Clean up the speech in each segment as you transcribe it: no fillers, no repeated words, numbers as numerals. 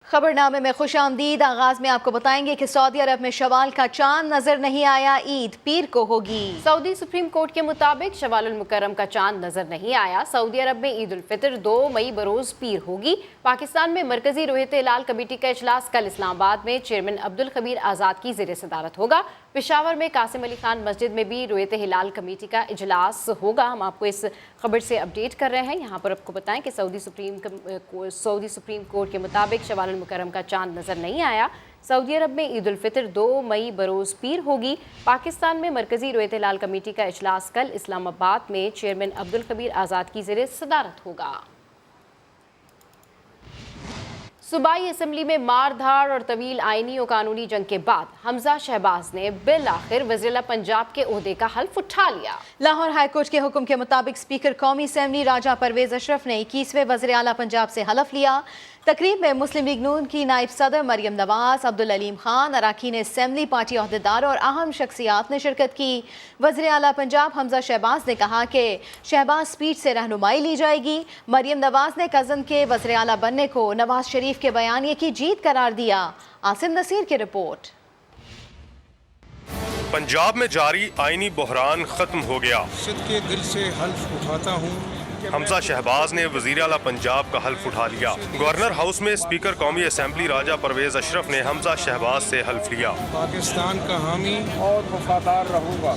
खबरनामे में खुश आमदीद। आगाज में आपको बताएंगे कि सऊदी अरब में शवाल का चांद नजर नहीं आया, ईद पीर को होगी। सऊदी सुप्रीम कोर्ट के मुताबिक शवाल मुकर्रम का चांद नजर नहीं आया। सऊदी अरब में ईद उल फितर 2 मई बरोज पीर होगी। पाकिस्तान में मरकजी रोयत हिलाल कमेटी का इजलास कल इस्लामाबाद में चेयरमैन अब्दुल खबीर आज़ाद की ज़ेर सदारत होगा। पेशावर में कासिम अली खान मस्जिद में भी रोयत हिलाल कमेटी का इजलास होगा। हम आपको इस खबर से अपडेट कर रहे हैं। यहाँ पर आपको बताएं कि सऊदी सुप्रीम कोर्ट के मुताबिक शवाल मुकर्रम का चांद नजर नहीं आया। सऊदी अरब में ईद उल फितर 2 मई बरोज पीर होगी। पाकिस्तान में मरकजी रोयत हिलाल कमेटी का इजलास कल इस्लामाबाद में चेयरमैन अब्दुल खबीर आज़ाद की ज़ेर सदारत होगा। सूबाई असम्बली में मारधाड़ और तवील आईनी और कानूनी जंग के बाद हमजा शहबाज ने बिल आखिर वज़ीर-ए-आला पंजाब के ओहदे का हल्फ उठा लिया। लाहौर हाई कोर्ट के हुक्म के मुताबिक स्पीकर कौमी असम्बली राजा परवेज अशरफ ने 21वें वज़ीर-ए-आला पंजाब से हलफ लिया। तकरीब में मुस्लिम लीग नून की नायब सदर मरियम नवाज, अब्दुल अलीम खान, अरकान असम्बली, पार्टी अहदेदार और अहम शख्सियात ने शिरकत की। वज़ीर-ए-आला पंजाब हमजा शहबाज ने कहा कि शहबाज स्पीच से रहनुमाई ली जाएगी। मरियम नवाज ने कज़न के वज़ीर-ए-आला बनने को नवाज शरीफ के बयानिए की जीत करार दिया। आसिम नसीर की रिपोर्ट। पंजाब में जारी आईनी बहरान खत्म हो गया। के दिल से हल्फ उठाता हूँ। हमजा शहबाज ने वज़ीर आला पंजाब का हल्फ उठा लिया। गवर्नर हाउस में स्पीकर कौमी असम्बली राजा परवेज अशरफ ने हमजा शहबाज से हल्फ लिया। पाकिस्तान का हामी और वफादार रहूँगा।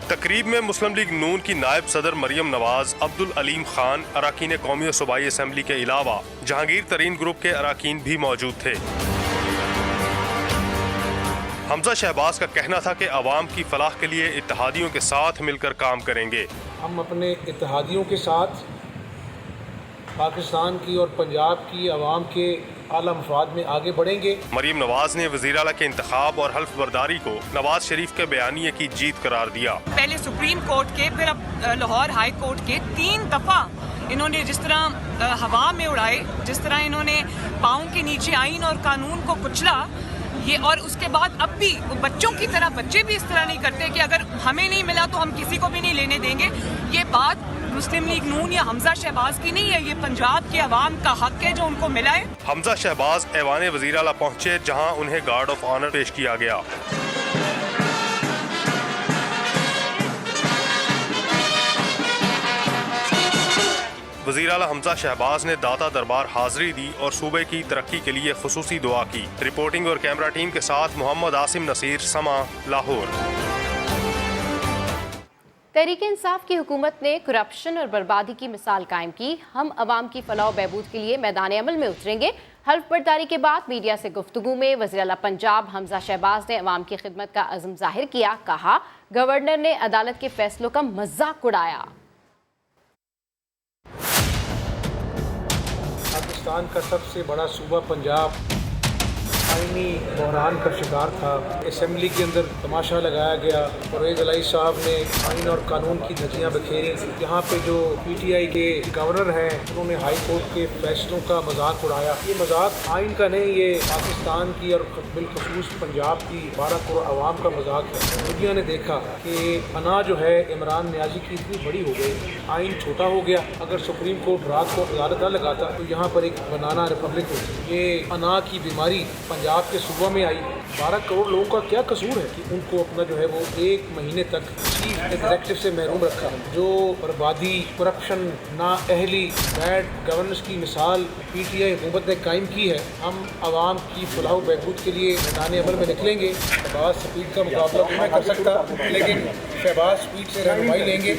तकरीब में मुस्लिम लीग नून की नायब सदर मरियम नवाज, अब्दुल अलीम खान, अरकान कौमी और सूबाई असम्बली के अलावा जहांगीर तरीन ग्रुप के अरकान भी मौजूद थे। हमजा शहबाज का कहना था कि अवाम की फलाह के लिए इत्तेहादियों के साथ मिलकर काम करेंगे। हम अपने इत्तेहादियों के साथ पाकिस्तान की और पंजाब की अवाम के आला मफाद में आगे बढ़ेंगे। मरियम नवाज ने वज़ीर आला के इंतखाब और हल्फ बर्दारी को नवाज शरीफ के बयानिए की जीत करार दिया। पहले सुप्रीम कोर्ट के, फिर अब लाहौर हाई कोर्ट के 3 दफा इन्होंने जिस तरह हवा में उड़ाए, जिस तरह इन्होंने पाँव के नीचे आईन और कानून को कुचला, ये और उसके बाद अब भी बच्चों की तरह बच्चे भी इस तरह नहीं करते कि अगर हमें नहीं मिला तो हम किसी को भी नहीं लेने देंगे। ये बात मुस्लिम लीग नून या हमजा शहबाज की नहीं है, ये पंजाब के अवाम का हक है जो उनको मिला है। हमजा शहबाज ऐवान वज़ीर आला पहुंचे, जहां उन्हें गार्ड ऑफ ऑनर पेश किया गया। वज़ीर आला हमजा शहबाज ने दाता दरबार हाजिरी दी और सूबे की तरक्की के लिए खुसूसी दुआ की। रिपोर्टिंग और कैमरा टीम के साथ मोहम्मद आसिम नसीर, समा, लाहौर। तहरीक इंसाफ की हुकूमत ने करप्शन और बर्बादी की मिसाल कायम की। हम अवाम की फलाह बहबूद के लिए मैदान अमल में उतरेंगे। हल्फ बर्दारी के बाद मीडिया से गुफ्तगू में वज़ीर-ए-आला पंजाब हमजा शहबाज ने अवाम की खिदमत का अज़्म जाहिर किया। कहा, गवर्नर ने अदालत के फैसलों का मजाक उड़ाया। पाकिस्तान का सबसे बड़ा सूबा पंजाब आईनी बहरान का शिकार था। असम्बली के अंदर तमाशा लगाया गया। परवेज अलाई साहब ने आइन और कानून की धज्जियाँ बखेरी। यहाँ पे जो PTI के गवर्नर हैं उन्होंने हाई कोर्ट के फैसलों का मजाक उड़ाया। ये मजाक आइन का नहीं, ये पाकिस्तान की और बिलखसूस पंजाब की 12 करोड़ आवाम का मजाक है। दुनिया ने देखा कि अना जो है इमरान नियाजी की इतनी बड़ी हो गई, आइन छोटा हो गया। अगर सुप्रीम कोर्ट रात को अदालत न लगाता तो यहाँ पर एक बनाना रिपब्लिक होती। ये अना की बीमारी पंजाब के सूबा में आई। 12 करोड़ लोगों का क्या कसूर है कि उनको अपना जो है वो 1 महीने तक चीफ एग्जीक्यूटिव से महरूम रखा। जो बर्बादी, करप्शन, नाअहली, बैड गवर्नेंस की मिसाल PTI हुकूमत ने कायम की है। हम आवाम की फलाह बहबूद के लिए मैदान अमल में निकलेंगे। शहबाज स्पीड का मुकाबला तो मैं कर सकता, लेकिन शहबाज स्पीड से रहनुमाई लेंगे।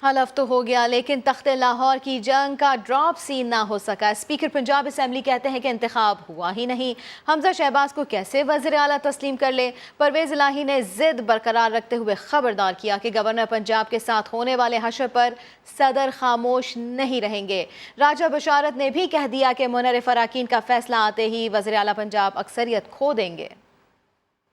हलफ तो हो गया, लेकिन तख्ते लाहौर की जंग का ड्रॉप सीन ना हो सका। स्पीकर पंजाब असम्बली कहते हैं कि इंतखाब हुआ ही नहीं। हमजा शहबाज को कैसे वज़ीर आला तस्लीम कर ले। परवेज इलाही ने जिद बरकरार रखते हुए खबरदार किया कि गवर्नर पंजाब के साथ होने वाले हशर पर सदर खामोश नहीं रहेंगे। राजा बशारत ने भी कह दिया कि मुनर्रिफ अरकान का फैसला आते ही वज़ीर आला पंजाब अक्सरियत खो देंगे।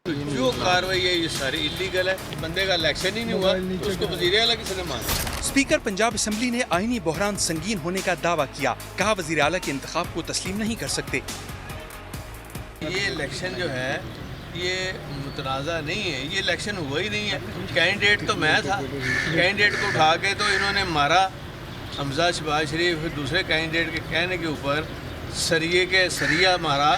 जो कार्रवाई है ये सारी इलीगल है। बंदे का इलेक्शन ही नहीं हुआ तो उसको वज़ीर आला किसने माना। स्पीकर पंजाब असम्बली ने आईनी बहरान संगीन होने का दावा किया। कहा, वज़ीर आला के इंतखाब को तस्लीम नहीं कर सकते। ये इलेक्शन जो है ये मुतनाज़ा नहीं है, ये इलेक्शन हुआ ही नहीं है। कैंडिडेट तो मैं था, कैंडिडेट को उठा के तो इन्होंने मारा हमजा शहबाज शरीफ दूसरे कैंडिडेट के कहने के ऊपर सरिया मारा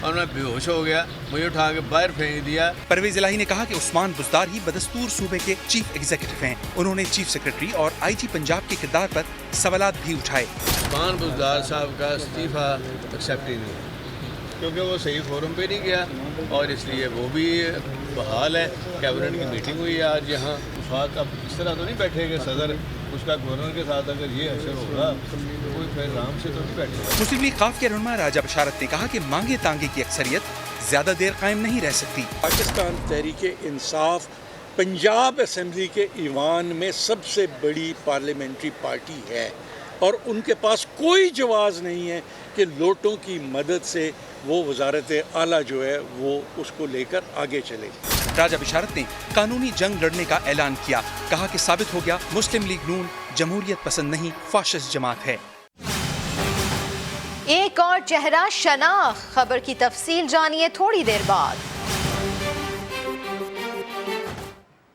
और मैं बेहोश हो गया, मुझे उठा के बाहर फेंक दिया। परवेज इलाही ने कहा कि उस्मान बुज़दार ही बदस्तूर सूबे के चीफ एग्जीक्यूटिव हैं। उन्होंने चीफ सेक्रेटरी और आईजी पंजाब के किरदार पर सवालात भी उठाए। उस्मान बुज़दार साहब का इस्तीफ़ा एक्सेप्ट ही नहीं, क्योंकि वो सही फोरम पे नहीं गया और इसलिए वो भी बहाल है। कैबिनेट की मीटिंग हुई है आज यहाँ। वफाक अब इस तरह तो नहीं बैठेगा सदर, उसका गवर्नर के साथ अगर ये असर होगा तो कोई फिर आराम से तो नहीं बैठेगा। मुस्लिम लीग ख़ाफ के रहनुमा राजा बशारत ने कहा कि मांगे तांगे की अक्सरियत ज्यादा देर कायम नहीं रह सकती। पाकिस्तान तहरीक इंसाफ पंजाब असेंबली के ईवान में सबसे बड़ी पार्लियामेंट्री पार्टी है और उनके पास कोई जवाब नहीं है कि लोटों की मदद से वो वजारत आला जो है वो उसको लेकर आगे चले। राजा बिशारत ने कानूनी जंग लड़ने का ऐलान किया। कहा कि साबित हो गया मुस्लिम लीग नून जमहूरियत पसंद नहीं, फाशिस्ट जमात है। एक और चेहरा शनाख्त, खबर की तफसील जानिए थोड़ी देर बाद।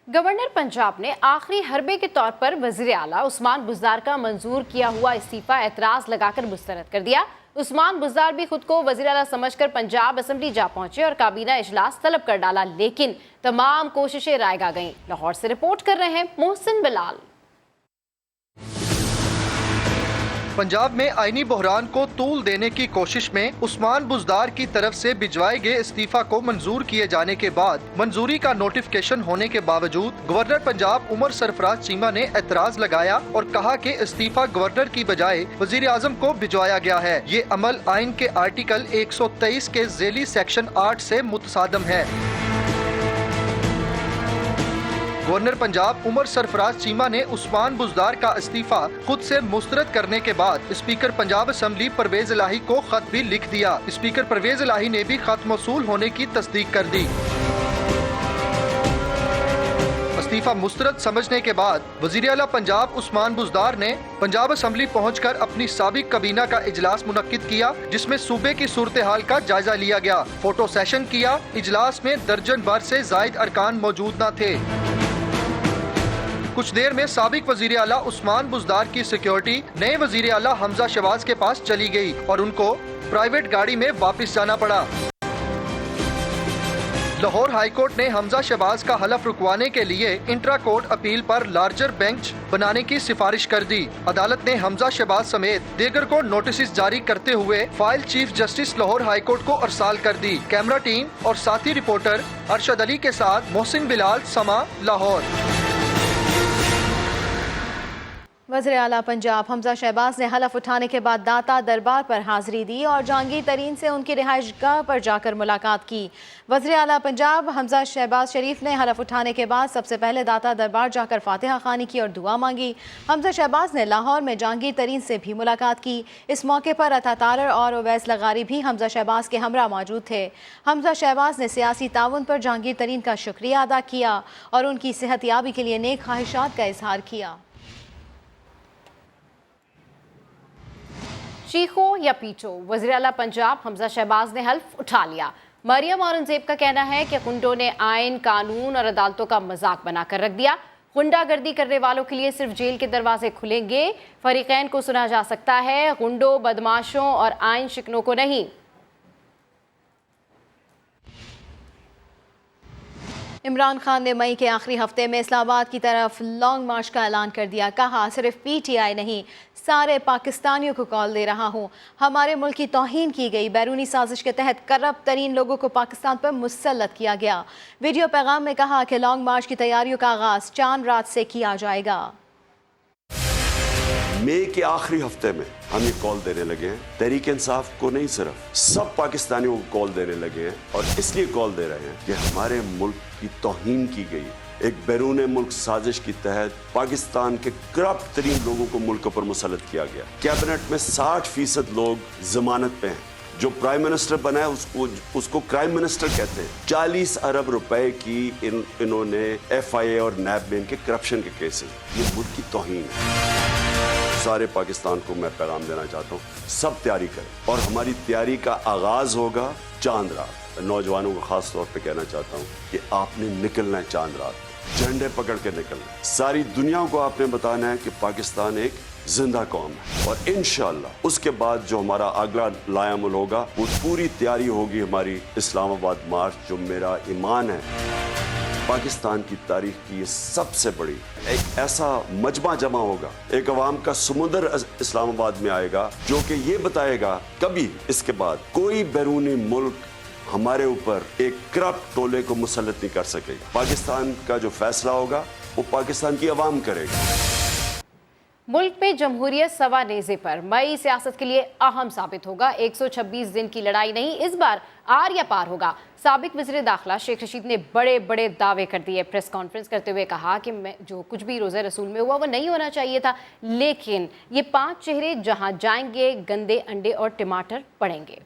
गवर्नर पंजाब ने आखिरी हरबे के तौर पर वज़ीर आला उस्मान बुज़दार का मंजूर किया हुआ इस्तीफा एतराज़ लगाकर मुस्तरद कर दिया। उस्मान बुज़दार भी खुद को वज़ीर आला समझकर पंजाब असेंबली जा पहुंचे और काबीना इजलास तलब कर डाला, लेकिन तमाम कोशिशें रायगा गईं। लाहौर से रिपोर्ट कर रहे हैं मोहसिन बिलाल। पंजाब में आईनी बहरान को तूल देने की कोशिश में उस्मान बुज़दार की तरफ से भिजवाए गए इस्तीफा को मंजूर किए जाने के बाद मंजूरी का नोटिफिकेशन होने के बावजूद गवर्नर पंजाब उमर सरफराज चीमा ने एतराज लगाया और कहा कि इस्तीफा गवर्नर की बजाय वजीर आजम को भिजवाया गया है। ये अमल आइन के आर्टिकल 123 के झेली सेक्शन 8 से मुतसादम है। गवर्नर पंजाब उमर सरफराज चीमा ने उस्मान बुज़दार का इस्तीफा खुद से मुस्तरद करने के बाद स्पीकर पंजाब असेंबली परवेज इलाही को खत भी लिख दिया। स्पीकर परवेज इलाही ने भी खत मौसूल होने की तस्दीक कर दी। इस्तीफा मुस्तरद समझने के बाद वज़ीर आला पंजाब उस्मान बुज़दार ने पंजाब असेंबली पहुंचकर अपनी साबिक काबीना का इजलास मुनक्किद किया, जिसमें सूबे की सूरत हाल का जायजा लिया गया। फोटो सेशन किया। इजलास में दर्जन भर से जायद अरकान मौजूद न थे। कुछ देर में साबिक वजीर आला उस्मान बुज़दार की सिक्योरिटी नए वजीर आला हमजा शहबाज के पास चली गई और उनको प्राइवेट गाड़ी में वापस जाना पड़ा। लाहौर हाई कोर्ट ने हमजा शहबाज का हलफ रुकवाने के लिए इंट्रा कोर्ट अपील पर लार्जर बेंच बनाने की सिफारिश कर दी। अदालत ने हमजा शहबाज समेत दीगर को नोटिस जारी करते हुए file chief justice Lahore high court को अरसाल कर दी। कैमरा टीम और साथी रिपोर्टर अरशद अली के साथ मोहसिन बिलाल, समा, लाहौर। वज़ीर आला पंजाब हमजा शहबाज ने हलफ उठाने के बाद दाता दरबार पर हाजिरी दी और जहांगीर तरीन से उनकी रिहाइश गाह पर जाकर मुलाकात की। वज़ीर आला पंजाब हमजा शहबाज शरीफ ने हलफ उठाने के बाद सबसे पहले दाता दरबार जाकर फातिहा खानी की और दुआ मांगी। हमजा शहबाज ने लाहौर में जहांगीर तरीन से भी मुलाकात की। इस मौके पर अता तारर और उवैस लगारी भी हमजा शहबाज के हमरा मौजूद थे। हमजा शहबाज ने सियासी ताउन पर जहांगीर तरीन का शुक्रिया अदा किया और उनकी सेहतयाबी के लिए नेक ख्वाहिशात का इजहार किया। चीखो या पीटो, वज़ीर आला पंजाब हमजा शहबाज ने हल्फ उठा लिया। मरियम औरंगजेब का कहना है कि गुंडों ने आइन, कानून और अदालतों का मजाक बनाकर रख दिया। गुंडागर्दी करने वालों के लिए सिर्फ जेल के दरवाजे खुलेंगे। फरीकैन को सुना जा सकता है, गुंडों, बदमाशों और आइन शिकनों को नहीं। इमरान खान ने मई के आखिरी हफ्ते में इस्लामाबाद की तरफ लॉन्ग मार्च का ऐलान कर दिया। कहा, सिर्फ PTI नहीं, सारे पाकिस्तानियों को कॉल दे रहा हूँ। हमारे मुल्क की तौहीन की गई। बैरूनी साजिश के तहत करप्ट तरीन लोगों को पाकिस्तान पर मुसल्लत किया गया। वीडियो पैगाम में कहा कि लॉन्ग मार्च की तैयारियों का आगाज चांद रात से किया जाएगा। मई के आखिरी हफ्ते में हम ये कॉल देने लगे हैं, तहरीक इंसाफ को नहीं, सिर्फ सब पाकिस्तानियों को कॉल देने लगे हैं। और इसलिए कॉल दे रहे हैं कि हमारे मुल्क की तौहीन की गई एक बैरून मुल्क साजिश के तहत पाकिस्तान के करप्ट तरीन लोगों को मुल्क पर मुसल्लत किया गया। कैबिनेट में 60% लोग जमानत पे हैं। जो प्राइम मिनिस्टर बना है उसको क्राइम मिनिस्टर कहते हैं। 40 अरब रुपए की इन्होंने FIA और NAB में इनके करप्शन के केसेस। ये मुल्क की तौहीन है। सारे पाकिस्तान को मैं पैगाम देना चाहता हूँ, सब तैयारी करें और हमारी तैयारी का आगाज होगा चांद रात। नौजवानों को खास तौर पे कहना चाहता हूँ कि आपने निकलना है चांद रात, झंडे पकड़ के निकलना। सारी दुनिया को आपने बताना है कि पाकिस्तान एक जिंदा कौम है। और इंशाअल्लाह उसके बाद जो हमारा अगला लायामुल होगा, वो पूरी तैयारी होगी हमारी इस्लामाबाद मार्च, जो मेरा ईमान है पाकिस्तान की तारीख की ये सबसे बड़ी एक ऐसा मजमा जमा होगा, एक अवाम का समुंदर इस्लामाबाद में आएगा, जो कि ये बताएगा कभी इसके बाद कोई बैरूनी मुल्क हमारे ऊपर एक करप्ट टोले को मुसल्लत नहीं कर सकेगा। पाकिस्तान का जो फैसला होगा वो पाकिस्तान की अवाम करेगा। मुल्क में जमहूरियत सवा नेज़े पर मई सियासत के लिए अहम साबित होगा। 126 दिन की लड़ाई नहीं, इस बार आर या पार होगा। साबिक वज़ीर दाखिला शेख रशीद ने बड़े बड़े दावे कर दिए। प्रेस कॉन्फ्रेंस करते हुए कहा कि जो कुछ भी रोज़ा रसूल में हुआ वो नहीं होना चाहिए था, लेकिन ये 5 चेहरे जहां जाएंगे गंदे अंडे और टमाटर पड़ेंगे।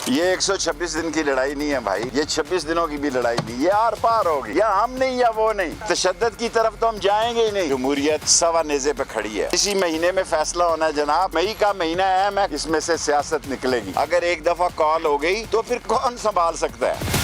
ये 126 दिन की लड़ाई नहीं है भाई, ये 26 दिनों की भी लड़ाई नहीं, ये आर पार होगी। या हम नहीं या वो नहीं, तशद्दुद की तरफ तो हम जाएंगे ही नहीं। जमहूरियत सवा नेज़े पे खड़ी है। इसी महीने में फैसला होना है जनाब, मई का महीना अहम है, इसमें से सियासत निकलेगी। अगर एक दफा कॉल हो गई तो फिर कौन संभाल सकता है।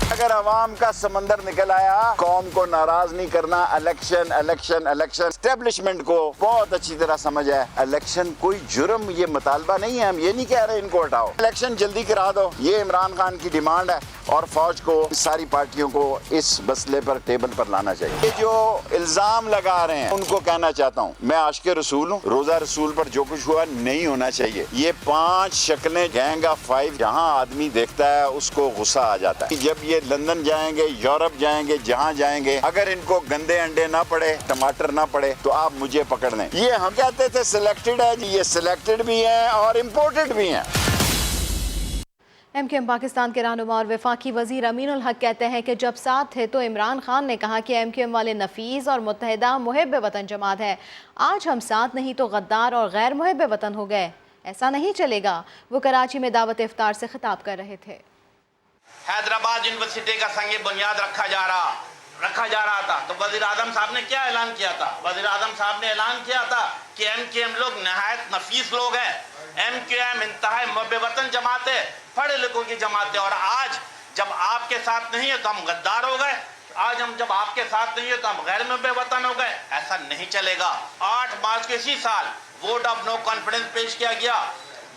अगर अवाम का समंदर निकल आया, कौम को नाराज नहीं करना। इलेक्शन इलेक्शन इलेक्शन, एस्टेब्लिशमेंट को बहुत अच्छी तरह समझ है, इलेक्शन कोई जुर्म, ये मुतालबा नहीं है। हम ये नहीं कह रहे इनको हटाओ, इलेक्शन जल्दी करा दो, ये इमरान खान की डिमांड है। और फौज को, सारी पार्टियों को इस मसले पर टेबल पर लाना चाहिए। ये जो इल्जाम लगा रहे हैं उनको कहना चाहता हूँ, मैं आशिक़े रसूल हूँ, रोजा रसूल पर जो कुछ हुआ नहीं होना चाहिए। ये 5 शक्लें गैंग ऑफ 5 जहाँ आदमी देखता है उसको गुस्सा आ जाता है। जब ये लंदन जाएंगे, यूरोप जाएंगे, जहाँ जाएंगे, अगर इनको गंदे अंडे ना पड़े, टमाटर ना पड़े, तो आप मुझे पकड़ लें। ये हम कहते थे सिलेक्टेड है, ये सिलेक्टेड भी है और इम्पोर्टेड भी है। MQM पाकिस्तान के रहनुमा और वफाकी वजीर अमीनुल हक कहते हैं कि जब साथ थे तो इमरान खान ने कहा कि MQM वाले नफीस और मुत्तहिदा मुहिब वतन जमात है। आज हम साथ नहीं तो गद्दार और गैर मुहिब वतन हो गए, ऐसा नहीं चलेगा। वो कराची में दावत इफ्तार से खिताब कर रहे थे। हैदराबाद यूनिवर्सिटी का संग बुनियाद रखा जा रहा था, तो वजीर आजम साहब ने क्या ऐलान किया था? वजीर आजम साहब ने ऐलान किया था कि MQM लोग नहायत नफीस लोग हैं, MQM इंतहाई मुहिब वतन जमात है, पढ़े लिखों की जमात है। और आज जब आपके साथ नहीं है तो हम गद्दार हो गए, आज हम जब आपके साथ नहीं है तो हम गैर मुहिब वतन हो गए, ऐसा नहीं चलेगा। 8 मार्च के इसी साल वोट ऑफ नो कॉन्फिडेंस पेश किया गया।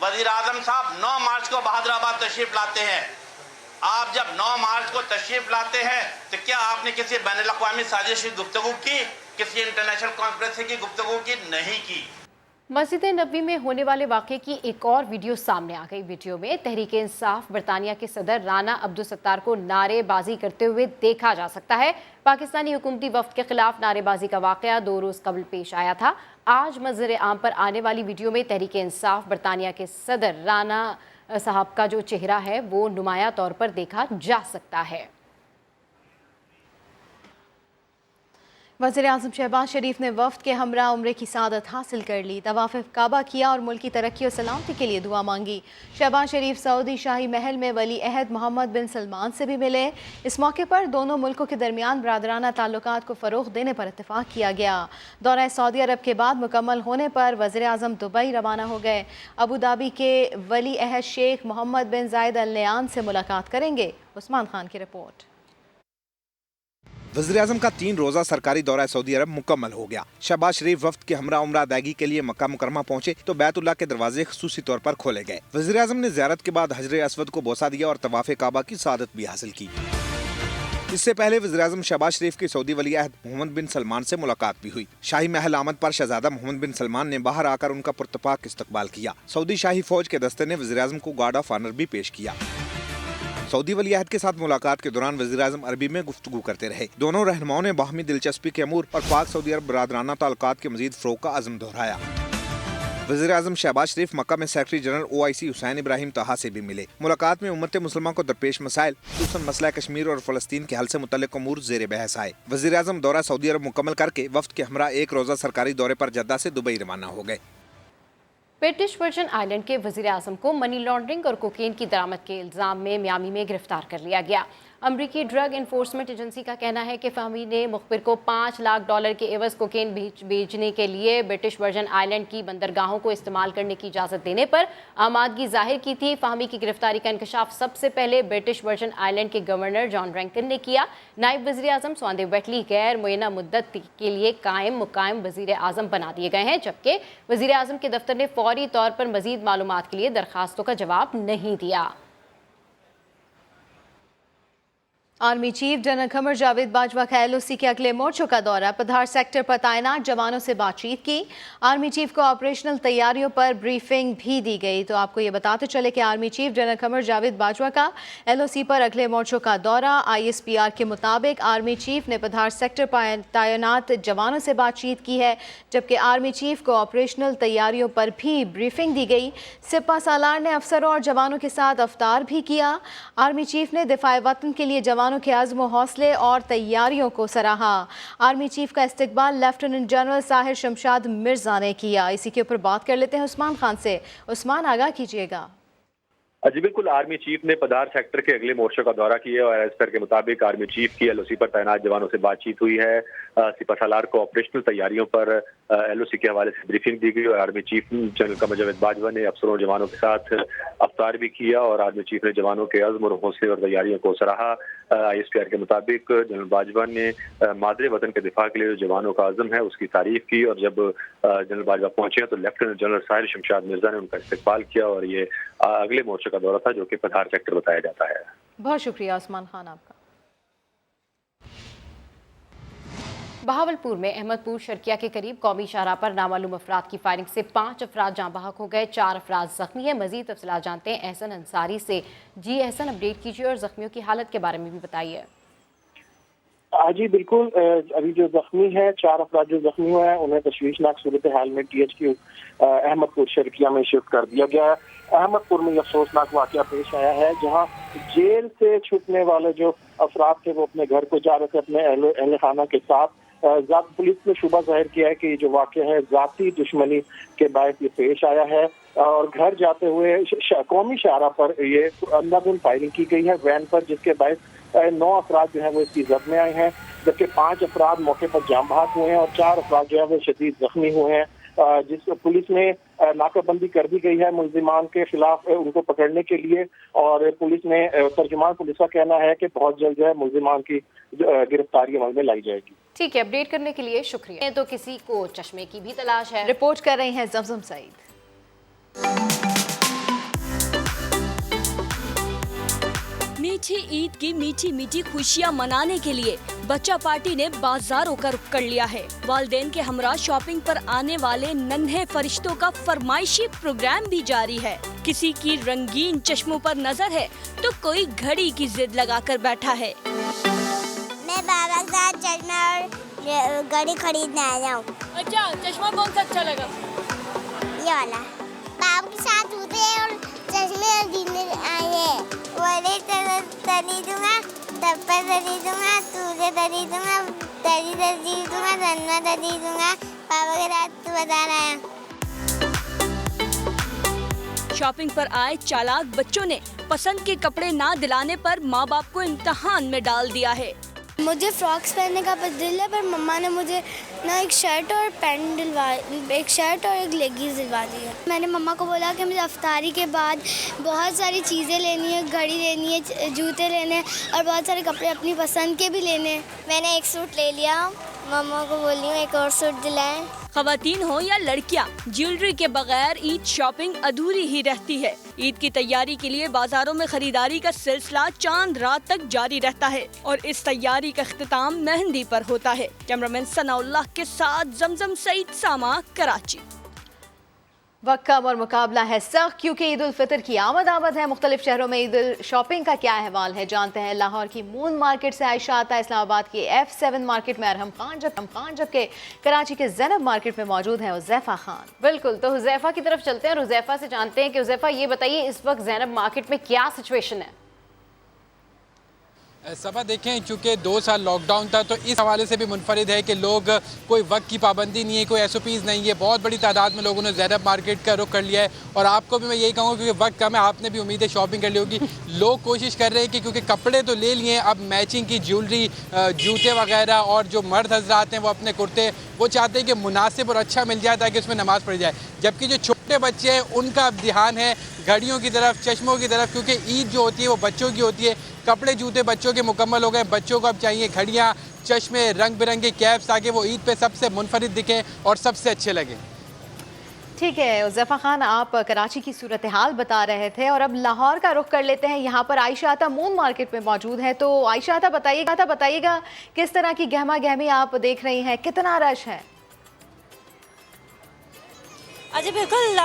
वजीर आजम साहब 9 मार्च को बहादुराबाद तशरीफ लाते हैं। आप जब 9 मार्च को तशरीफ लाते हैं तो क्या आपने किसी बैनुल-अक़वामी साजिश की गुफ्तगू की, किसी इंटरनेशनल कॉन्फ्रेंस की गुफ्तगू की? नहीं की। मस्जिद नबवी में होने वाले वाक़े की एक और वीडियो सामने आ गई। वीडियो में तहरीक इंसाफ बरतानिया के सदर राना अब्दुल सत्तार को नारेबाजी करते हुए देखा जा सकता है। पाकिस्तानी हुकूमती वफ़द के खिलाफ नारेबाजी का वाक़या 2 रोज़ कबल पेश आया था। आज मंज़र आम पर आने वाली वीडियो में तहरीक इंसाफ बरतानिया के सदर राना साहब का जो चेहरा है वो नुमाया तौर पर देखा जा सकता है। वज़ीर-ए-आज़म शहबाज शरीफ ने वफ़द के हमरा उम्रे की सादत हासिल कर ली, तवाफ़ काबा किया और मुल्क की तरक्की और सलामती के लिए दुआ मांगी। शहबाज शरीफ सऊदी शाही महल में वली अहद मोहम्मद बिन सलमान से भी मिले। इस मौके पर दोनों मुल्कों के दरमियान बरादराना ताल्लुकात को फ़रोग़ देने पर इत्तेफाक किया गया। दौरा सऊदी अरब के बाद मुकम्मल होने पर वज़ीर-ए-आज़म दुबई रवाना हो गए। अबू धाबी के वली अहद शेख मोहम्मद बिन जायद अल नयान से मुलाकात करेंगे। उस्मान खान की रिपोर्ट। वज़ीर-ए-आज़म का 3 रोज़ा सरकारी दौरा सऊदी अरब मुकम्मल हो गया। शहबाज शरीफ वफ़द के हमरा उम्रा अदायगी के लिए मक्का मुकरमा पहुंचे तो बैतुल्लाह के दरवाजे ख़ुसूसी तौर पर खोले गए। वज़ीर-ए-आज़म ने ज़ियारत के बाद हजरे अस्वद को बोसा दिया और तवाफ़े काबा की सादत भी हासिल की। इससे पहले वज़ीर-ए-आज़म शहबाज शरीफ की सऊदी वली अहद मोहम्मद बिन सलमान से मुलाकात भी हुई। शाही महल आमद पर शहजादा मोहम्मद बिन सलमान ने बाहर आकर उनका पुरतपाक इस्तकबाल किया। सऊदी शाही फौज के दस्ते ने वज़ीर-ए-आज़म को गार्ड ऑफ ऑनर भी पेश किया। सऊदी वली अहद के साथ मुलाकात के दौरान वज़ीर-ए-आज़म अरबी में गुफ्तगू करते रहे। दोनों रहनुमाओं ने बाहमी दिलचस्पी के अमूर और पाक सऊदी अरब बरादराना ताल्लुकात के मज़ीद फ़रोग़ का अज़्म दोहराया। वज़ीर-ए-आज़म शहबाज शरीफ मक्का में secretary general OIC Hussain Ibrahim तहा से भी मिले। मुलाकात में उम्मत मुसलमान को दरपेश मसाइल, खुसूसन मसला कश्मीर और फ़लस्तीन के हल से मुतल्लिक़ अमूर ज़ेर बहस आए। वज़ीर-ए-आज़म दौरा सऊदी अरब मुकम्मल करके वफ़द के हमरा 1 रोज़ा सरकारी दौरे पर जद्दा से दुबई रवाना हो गए। ब्रिटिश वर्जिन आइलैंड के वज़ीर-ए-आज़म को मनी लॉन्ड्रिंग और कोकेन की दरामद के इल्ज़ाम में मियामी में गिरफ्तार कर लिया गया। अमरीकी ड्रग इन्फोर्समेंट एजेंसी का कहना है कि फहमी ने मुखबिर को $5 लाख के एवज कोकेन बेचने के लिए ब्रिटिश वर्जन आइलैंड की बंदरगाहों को इस्तेमाल करने की इजाज़त देने पर आमादगी जाहिर की थी। फहमी की गिरफ्तारी का इंकशाफ सबसे पहले ब्रिटिश वर्जन आइलैंड के गवर्नर जॉन रैंकिन ने किया। नायब वज़ीर आज़म स्वांदे वेटली गैर मुय्यना मुद्दत के लिए मुकायम वज़ीर आज़म बना दिए गए हैं, जबकि वज़ीर आज़म के दफ्तर ने फौरी तौर पर मज़ीद मालूमात के लिए दरखास्तों का जवाब नहीं दिया। Army chief general Qamar Javed Bajwa का LOC के अगले मोर्चों का दौरा। पधार सेक्टर पर तैनात जवानों से बातचीत की। आर्मी चीफ को ऑपरेशनल तैयारियों पर ब्रीफिंग भी दी गई। तो आपको ये बताते चले कि army chief general Qamar Javed Bajwa का LOC पर अगले मोर्चों का दौरा। ISPR के मुताबिक आर्मी चीफ ने पधार सेक्टर पर तैनात जवानों से बातचीत की है, जबकि आर्मी चीफ को ऑपरेशनल तैयारियों पर भी ब्रीफिंग दी गई। सिपा सालार ने अफसरों और जवानों के साथ अफ्तार भी किया। आर्मी चीफ ने दिफाए वतन के लिए जवानों के आज़्म व हौसले और तैयारियों को सराहा। आर्मी चीफ का इस्तकबाल लेफ्टिनेंट जनरल साहिर शमशाद मिर्जा ने किया। इसी के ऊपर बात कर लेते हैं उस्मान खान से। उस्मान, आगाह कीजिएगा। जी बिल्कुल, आर्मी चीफ ने पधार सेक्टर के अगले मोर्चों का दौरा किया और एसपर के मुताबिक आर्मी चीफ की LOC पर तैनात जवानों से बातचीत हुई है। सिपा सालार को ऑपरेशनल तैयारियों पर LOC के हवाले से ब्रीफिंग दी गई और army chief general Qamar Javed Bajwa ने अफसरों और जवानों के साथ अफ्तार भी किया और आर्मी चीफ ने जवानों के अज़्म और हौसले और तैयारियों को सराहा। ISPR के मुताबिक जनरल बाजवा ने मादरे वतन के दिफा के लिए जो जवानों का अज़्म है उसकी तारीफ की और जब जनरल बाजवा पहुंचे तो लेफ्टिनेंट जनरल साहिर शमशाद मिर्जा ने उनका इस्तकबाल किया और ये अगले मोर्चे का दौरा था जो कि पधार सेक्टर बताया जाता है। बहुत शुक्रिया उस्मान खान आपका। बहावलपुर में अहमदपुर शर्किया के करीब कौमी शाहराह पर नामालूम अफराद की फायरिंग से 5 अफराद जाँ बहक हो गए, 4 अफराद जख्मी हैं। मजीद तफसीलात जानते हैं एहसन अंसारी से। जी एहसन, अपडेट कीजिए और जख्मियों की हालत के बारे में भी बताइए। जी बिल्कुल, अभी जो जख्मी है 4 अफराद जो जख्मी हुए हैं उन्हें तशवीशनाक सूरत हाल में THQ अहमदपुर शर्किया में शिफ्ट कर दिया गया। अहमदपुर में अफसोसनाक वाकया पेश आया है जहां जेल से छूटने वाले जो अफराद थे वो अपने घर को जा रहे थे अपने अहले खाना के साथ। पुलिस ने शुबा जाहिर किया है कि ये जो वाकया है जाती दुश्मनी के बायस ये पेश आया है और घर जाते हुए कौमी शाहराह पर ये अंधाधुंध फायरिंग की गई है वैन पर, जिसके बायस 9 अफराद जो है वो इसकी जद में आए हैं, जबकि 5 अफराद मौके पर जाम बहक हुए हैं और 4 अफराद जो है वो शदीद जख्मी हुए हैं। जिस पुलिस ने नाकाबंदी कर दी गई है मुल्जिमान के खिलाफ उनको पकड़ने के लिए और पुलिस ने तर्जुमान पुलिस का कहना है कि बहुत जल्द जो है मुल्जिमान की गिरफ्तारी अमल में लाई जाएगी। ठीक है, अपडेट करने के लिए शुक्रिया। तो किसी को चश्मे की भी तलाश है, रिपोर्ट कर रही हैं जमजम सईद। मीठी ईद की मीठी मीठी खुशियाँ मनाने के लिए बच्चा पार्टी ने बाजारों का रुख कर लिया है। वालिदैन के हमरा शॉपिंग पर आने वाले नन्हे फरिश्तों का फरमाइशी प्रोग्राम भी जारी है। किसी की रंगीन चश्मों पर नजर है तो कोई घड़ी की जिद लगाकर बैठा है। मैं बाबा के साथ चश्मा और घड़ी खरीदने आया हूँ। अच्छा, चश्मा कौन सा अच्छा लगा? ये वाला। बाबा के साथ होते हैं और चश्मे खरीदने आए हैं। बोले तरी दूंगा, डब्बा तरी दूंगा, तुझे तरी दूंगा, तरी दूंगा, धनमा तरी दूंगा। पापा के साथ तू बता रहा है। शॉपिंग पर आए चालाक बच्चों ने पसंद के कपड़े ना दिलाने पर माँ बाप को इम्तिहान में डाल दिया है। मुझे फ्रॉक्स पहनने का दिल है पर मम्मा ने मुझे ना एक शर्ट और पैंट एक शर्ट और एक लेगीज दिलवा दी है। मैंने मम्मा को बोला कि मुझे अफ्तारी के बाद बहुत सारी चीज़ें लेनी है, घड़ी लेनी है, जूते लेने हैं और बहुत सारे कपड़े अपनी पसंद के भी लेने हैं। मैंने एक सूट ले लिया, मम्मा को बोली हूँ एक और सूट दिलाएं। खवातीन हो या लड़कियां, ज्वेलरी के बगैर ईद शॉपिंग अधूरी ही रहती है। ईद की तैयारी के लिए बाजारों में खरीदारी का सिलसिला चांद रात तक जारी रहता है और इस तैयारी का इख्तिताम मेहंदी पर होता है। कैमरामैन सनाउल्लाह के साथ जमजम सईद, सामा, कराची। वक्त कम और मुकाबला है सख्त क्योंकि ईद उल फितर की आमद है। मुख्तलिफ शहरों में ईद उल शॉपिंग का क्या अहवाल है जानते हैं। लाहौर की मून मार्केट से आयशा आता, इस्लामाबाद की F7 मार्केट में अरहम खान, जबकि कराची के ज़ैनब मार्केट में मौजूद है हुज़ैफा खान। बिल्कुल, तो हुज़ैफा की तरफ चलते हैं और हुज़ैफा से जानते हैं कि हुज़ैफा ये बताइए इस वक्त ज़ैनब मार्केट में क्या सिचुएशन है। सभा देखें, चूँकि 2 साल लॉकडाउन था तो इस हवाले से भी मुनफरिद है कि लोग कोई वक्त की पाबंदी नहीं है, कोई SOPs नहीं है। बहुत बड़ी तादाद में लोगों ने ज़ैनब मार्केट का रुख कर लिया है और आपको भी मैं यही कहूँगा क्योंकि वक्त कम है, आपने भी उम्मीद है शॉपिंग कर ली होगी। लोग कोशिश कर रहे हैं कि क्योंकि कपड़े तो ले लिए, अब मैचिंग की ज्वेलरी, जूते वगैरह, और जो मर्द हजरात हैं वो अपने कुर्ते वो चाहते हैं कि मुनासिब और अच्छा मिल जाए ताकि उसमें नमाज़ पढ़ी जाए। जबकि जो छोटे बच्चे हैं उनका अब ध्यान है घड़ियों की तरफ, चश्मों की तरफ, क्योंकि ईद जो होती है वो बच्चों की होती है। कपड़े जूते बच्चों के मुकम्मल हो गए, बच्चों को अब चाहिए घड़ियाँ, चश्मे, रंग बिरंगे कैप्स, ताकि वो ईद पे सबसे मुनफरिद दिखें और सबसे अच्छे लगें। ठीक है उज़ैफ़ा खान, आप कराची की सूरत हाल बता रहे थे और अब लाहौर का रुख कर लेते हैं। यहाँ पर आयशा आता मून मार्केट में मौजूद है, तो आयशा आता बताइएगा किस तरह की गहमा गहमी आप देख रही हैं, कितना रश है? अजी बिल्कुल,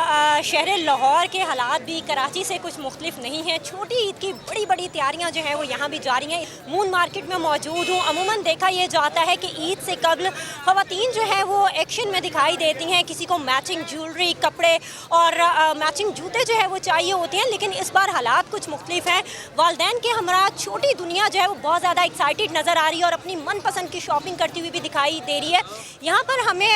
शहर लाहौर के हालात भी कराची से कुछ मुख्तलिफ नहीं है। छोटी ईद की बड़ी बड़ी तैयारियां जो हैं वो यहाँ भी जारी हैं। मून मार्केट में मौजूद हूँ। अमूमन देखा यह जाता है कि ईद से कबल ख़वातीन जो है वो एक्शन में दिखाई देती हैं। किसी को मैचिंग ज्वेलरी, कपड़े और मैचिंग जूते जो है वो चाहिए होते हैं, लेकिन इस बार हालात कुछ मुख्तलिफ हैं। वालदैन के हमरा छोटी दुनिया जो है वो बहुत ज़्यादा एक्साइटेड नज़र आ रही है और अपनी मनपसंद की शॉपिंग करती हुई भी दिखाई दे रही है। यहाँ पर हमें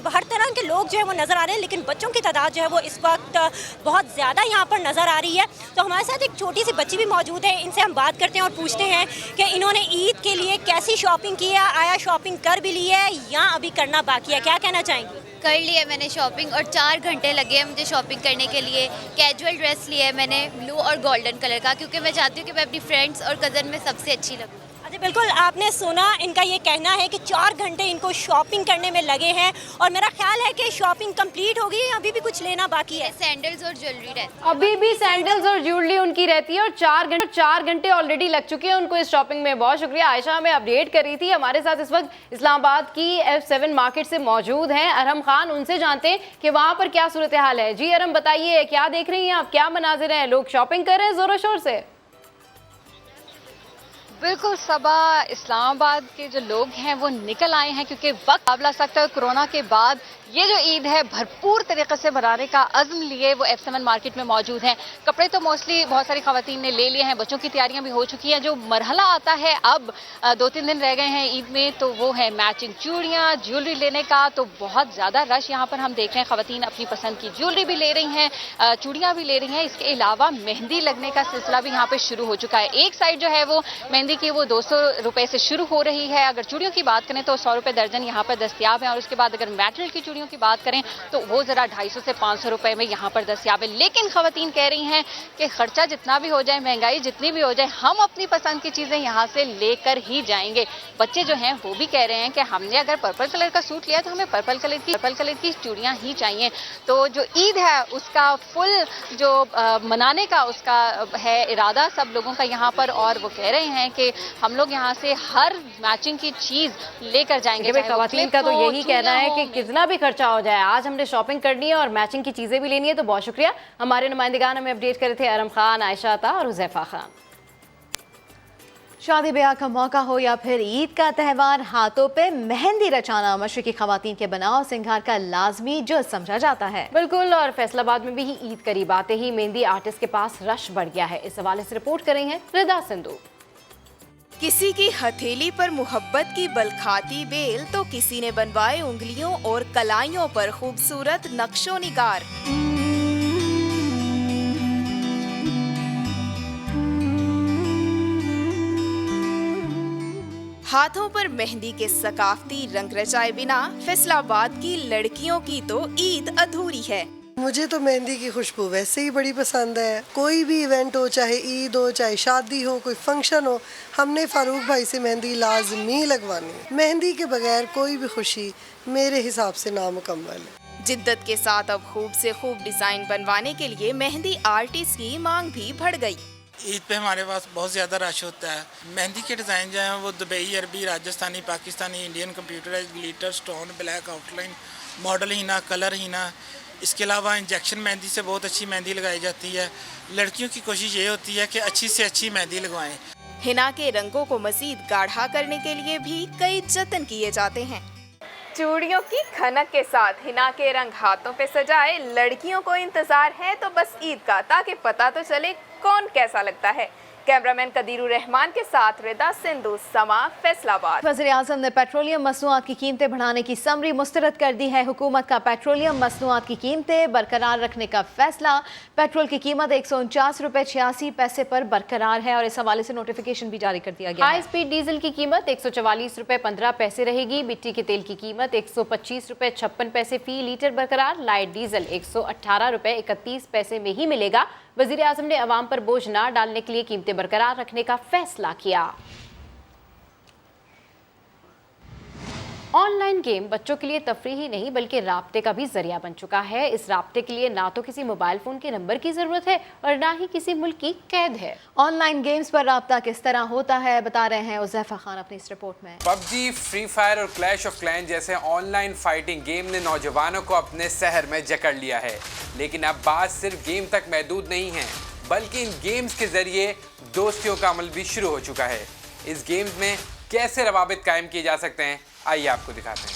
हर तरह के लोग जो है वो नज़र आ रहे हैं, लेकिन बच्चों की तादाद जो है वो इस वक्त बहुत ज़्यादा यहाँ पर नज़र आ रही है। तो हमारे साथ एक छोटी सी बच्ची भी मौजूद है, इनसे हम बात करते हैं और पूछते हैं कि इन्होंने ईद के लिए कैसी शॉपिंग की है, आया शॉपिंग कर भी ली है या अभी करना बाकी है, क्या कहना चाहेंगी? कर ली है मैंने शॉपिंग और 4 घंटे लगे हैं मुझे शॉपिंग करने के लिए। कैजुअल ड्रेस लिया है मैंने ब्लू और गोल्डन कलर का, क्योंकि मैं चाहती हूँ कि मैं अपनी फ्रेंड्स और कज़न में सबसे अच्छी लगूँ। अच्छा बिल्कुल, आपने सुना, इनका ये कहना है कि 4 घंटे इनको शॉपिंग करने में लगे हैं और मेरा ख्याल है कि शॉपिंग कंप्लीट होगी, अभी भी कुछ लेना बाकी है। सैंडल्स और ज्वेलरी रहती है, अभी भी सैंडल्स और ज्वेलरी उनकी रहती है और 4 घंटे ऑलरेडी लग चुके हैं उनको इस शॉपिंग में। बहुत शुक्रिया। आयशा हमें अपडेट कर रही थी। हमारे साथ इस वक्त इस्लामाबाद की F7 मार्केट से मौजूद हैं अरहम खान, उनसे जानते हैं कि वहाँ पर क्या सूरत हाल है। जी अरहम, बताइए क्या देख रही हैं आप, क्या मनाजिर हैं, लोग शॉपिंग कर रहे हैं जोरों शोर से? बिल्कुल सबा, इस्लामाबाद के जो लोग हैं वो निकल आए हैं क्योंकि वक्त काबिल सकता है कोरोना के बाद ये जो ईद है भरपूर तरीके से मनाने का अज़्म लिए वो F7 मार्केट में मौजूद हैं। कपड़े तो मोस्टली बहुत सारी ख़वातीन ने ले लिए हैं, बच्चों की तैयारियां भी हो चुकी हैं। जो मरहला आता है अब 2-3 दिन रह गए हैं ईद में, तो वो है मैचिंग चूड़ियाँ, ज्वेलरी लेने का। तो बहुत ज़्यादा रश यहाँ पर हम देख रहे हैं। ख़वातीन अपनी पसंद की ज्वेलरी भी ले रही हैं, चूड़ियाँ भी ले रही हैं। इसके अलावा मेहंदी लगने का सिलसिला भी यहाँ पर शुरू हो चुका है। एक साइड जो है वो मेहंदी की वो 200 रुपये से शुरू हो रही है। अगर चूड़ियों की बात करें तो 100 रुपये दर्जन यहाँ पर दस्तियाब है और उसके बाद अगर मेटल की की बात करें तो वो जरा 250 से 500 रुपए में यहाँ पर दस्तियाब है। लेकिन खवातीन कह रही हैं कि खर्चा जितना भी हो जाए, महंगाई जितनी भी हो जाए, हम अपनी पसंद की चीजें यहाँ से लेकर ही जाएंगे। बच्चे जो हैं वो भी कह रहे हैं कि हमने अगर पर्पल कलर का सूट लिया तो हमें पर्पल कलर की चूड़ियाँ ही चाहिए। तो जो ईद है उसका फुल जो मनाने का उसका है इरादा सब लोगों का यहाँ पर, और वो कह रहे हैं कि हम लोग यहाँ से हर मैचिंग की चीज लेकर जाएंगे। खवातीन का तो यही कहना है कि कितना भी खर्चा हो जाए, आज हमने शॉपिंग करनी है और मैचिंग की चीजें भी लेनी है। तो बहुत शुक्रिया, हमारे नुमाइंदगान हमें अपडेट कर रहे थे अरहम खान, आयशा अता और हुज़ैफा खान। शादी ब्याह का मौका हो या फिर ईद का त्यौहार, हाथों पे मेहंदी रचाना मशरकी खवातीन के बनाव सिंगार का लाजमी जुज़ समझा जाता है। बिल्कुल, और फैसलाबाद में भी ईद करीब आते ही मेहंदी आर्टिस्ट के पास रश बढ़ गया है। इस हवाले से रिपोर्ट कर रही हैं रिदा सिंधु। किसी की हथेली पर मोहब्बत की बलखाती बेल तो किसी ने बनवाए उंगलियों और कलाइयों पर खूबसूरत नक्शो निगार। हाथों पर मेहंदी के सकाफती रंग रचाए बिना फैसलाबाद की लड़कियों की तो ईद अधूरी है। मुझे तो मेहंदी की खुशबू वैसे ही बड़ी पसंद है। कोई भी इवेंट हो, चाहे ईद हो, चाहे शादी हो, कोई फंक्शन हो, हमने फारूक भाई से मेहंदी लाजमी लगवानी है। मेहंदी के बगैर कोई भी खुशी मेरे हिसाब से नामुकम्मल है। जिद्दत के साथ अब खूब से खूब डिजाइन बनवाने के लिए मेहंदी आर्टिस्ट की मांग भी बढ़ गई। ईद पे हमारे पास बहुत ज़्यादा रश होता है। मेहंदी के डिज़ाइन जो हैं वो दुबई, अरबी, Rajasthani, Pakistani, Indian, computerise, glitter, stone, black outline, model हीना, कलर हीना। इसके अलावा इंजेक्शन मेहंदी से बहुत अच्छी मेहंदी लगाई जाती है। लड़कियों की कोशिश ये होती है कि अच्छी से अच्छी मेहंदी लगवाएं। हिना के रंगों को मज़ीद गाढ़ा करने के लिए भी कई जतन किए जाते हैं। चूड़ियों की खनक के साथ हिना के रंग हाथों पे सजाए लड़कियों को इंतजार है तो बस ईद का, ताकि पता तो चले कौन कैसा लगता है। कैमरामैन कदीरुर रहमान के साथ रिदा सिंधु, समा, फैसलाबाद। वज़ीर-ए-आज़म ने पेट्रोलियम मसनूआत की कीमतें बढ़ाने की समरी मुस्तरद कर दी है। हुकूमत का पेट्रोलियम मसनूआत की कीमतें बरकरार रखने का फैसला। पेट्रोल की कीमत 149 रुपये 86 पैसे पर बरकरार है और इस हवाले से नोटिफिकेशन भी जारी कर दिया गया है। हाई स्पीड डीजल की कीमत 144 रुपये 15 पैसे रहेगी। मिट्टी के तेल की कीमत 125 रुपये 56 पैसे फी लीटर बरकरार। लाइट डीजल 118 रुपये 31 पैसे में ही मिलेगा। वज़ीर-ए-आज़म ने अवाम पर बोझ न डालने के लिए कीमतें बरकरार रखने का फैसला किया। ऑनलाइन गेम बच्चों के लिए तफरीह ही नहीं बल्कि राब्ते का भी जरिया बन चुका है। इस राब्ते के लिए ना तो किसी मोबाइल फ़ोन के नंबर की ज़रूरत है और ना ही किसी मुल्क की कैद है। ऑनलाइन गेम्स पर राब्ता किस तरह होता है बता रहे हैं उज़ैफ़ा खान अपनी इस रिपोर्ट में। पबजी, फ्री फायर और क्लैश ऑफ क्लैन जैसे ऑनलाइन फाइटिंग गेम ने नौजवानों को अपने शहर में जकड़ लिया है, लेकिन अब बात सिर्फ गेम तक महदूद नहीं है बल्कि इन गेम्स के जरिए दोस्तियों का अमल भी शुरू हो चुका है। इस गेम्स में कैसे रवाबित कायम किए जा सकते हैं, आइए आपको दिखाते हैं।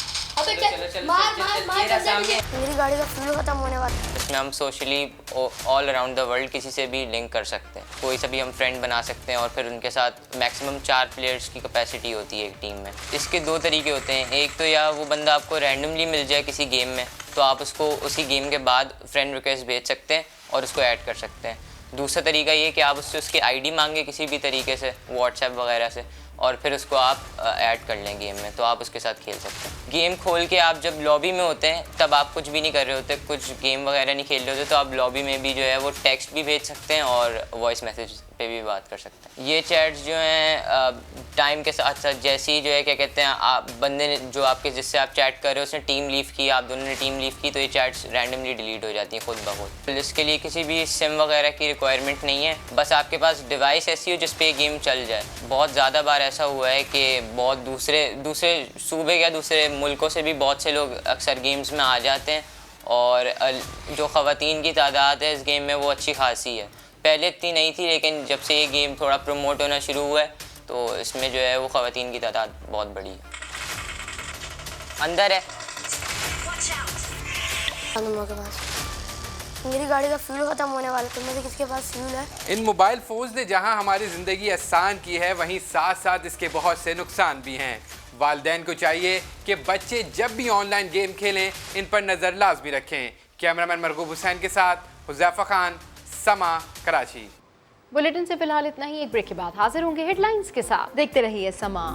मेरी गाड़ी का फ्यूल खत्म होने वाला है। इसमें हम socially all around the world किसी से भी लिंक कर सकते हैं। कोई से भी हम फ्रेंड बना सकते हैं और फिर उनके साथ मैक्सिमम 4 प्लेयर्स की कैपेसिटी होती है एक टीम में। इसके 2 तरीके होते हैं। एक तो या वो बंदा आपको रैंडमली मिल जाए किसी गेम में, तो आप उसको उसी गेम के बाद फ्रेंड रिक्वेस्ट भेज सकते हैं और उसको ऐड कर सकते हैं। दूसरा तरीका ये कि आप उससे उसकी आईडी मांगे किसी भी तरीके से, व्हाट्सएप वगैरह से, और फिर उसको आप ऐड कर लें गेम में, तो आप उसके साथ खेल सकते हैं। गेम खोल के आप जब लॉबी में होते हैं तब आप कुछ भी नहीं कर रहे होते, कुछ गेम वगैरह नहीं खेल रहे होते, तो आप लॉबी में भी जो है वो टेक्स्ट भी भेज सकते हैं और वॉइस मैसेज पे भी बात कर सकते हैं। ये चैट्स जो हैं टाइम के साथ साथ जैसे ही जो है क्या कहते हैं आप बंदे ने जो आपके जिससे आप चैट कर रहे हो उसने टीम लीव की, आप दोनों ने टीम लीव की, तो ये चैट्स रैंडमली डिलीट हो जाती हैं खुद ब खुद। इसके लिए किसी भी सिम वगैरह की रिक्वायरमेंट नहीं है, बस आपके पास डिवाइस ऐसी हो जिस पे गेम चल जाए। बहुत ज़्यादा बार ऐसा हुआ है कि बहुत दूसरे सूबे या दूसरे मुल्कों से भी बहुत से लोग अक्सर गेम्स में आ जाते हैं और जो ख़वातीन की तादाद है इस गेम में वो अच्छी खासी है। पहले इतनी नहीं थी, लेकिन जब से ये गेम थोड़ा प्रमोट होना शुरू हुआ है तो इसमें जो है वो ख़वातीन की तादाद बहुत बड़ी है। अंदर है मेरी गाड़ी का फ्यूल खत्म होने वाला है, तो मेरे किसके पास फ्यूल है? इन मोबाइल फ़ोन्स ने जहां हमारी ज़िंदगी आसान की है, वहीं साथ साथ इसके बहुत से नुकसान भी हैं। वालिदैन को चाहिए कि बच्चे जब भी ऑनलाइन गेम खेलें इन पर नज़र लाजमी रखें। कैमरामैन मरगूब हुसैन के साथ हुज़ैफ़ा खान, समा, कराची। बुलेटिन से फिलहाल इतना ही। एक ब्रेक के बाद हाजिर होंगे हेडलाइंस के साथ। देखते रहिए समा।